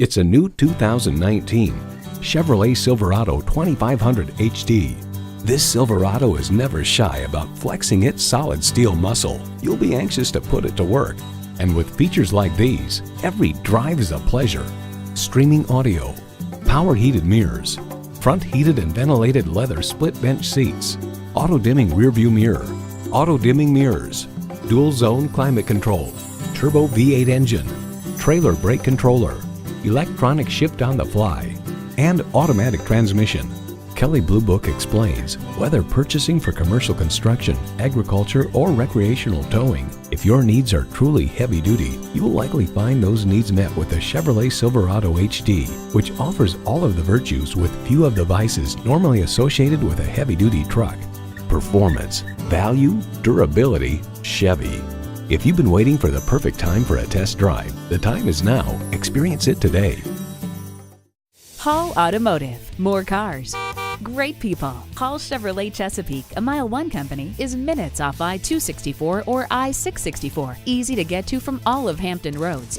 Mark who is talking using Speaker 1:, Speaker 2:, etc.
Speaker 1: It's a new 2019 Chevrolet Silverado 2500HD. This Silverado is never shy about flexing its solid steel muscle. You'll be anxious to put it to work. And with features like these, every drive is a pleasure. Streaming audio, power heated mirrors, front heated and ventilated leather split bench seats, auto dimming rear view mirror, auto dimming mirrors, dual zone climate control, turbo V8 engine, trailer brake controller, electronic shift on the fly, and automatic transmission. Kelley Blue Book explains, whether purchasing for commercial construction, agriculture, or recreational towing, if your needs are truly heavy duty, you will likely find those needs met with the Chevrolet Silverado HD, which offers all of the virtues with few of the vices normally associated with a heavy duty truck. Performance, value, durability, Chevy. If you've been waiting for the perfect time for a test drive, the time is now. Experience it today.
Speaker 2: Hall Automotive. More cars, great people. Hall Chevrolet Chesapeake, a MileOne company, is minutes off I-264 or I-664. Easy to get to from all of Hampton roads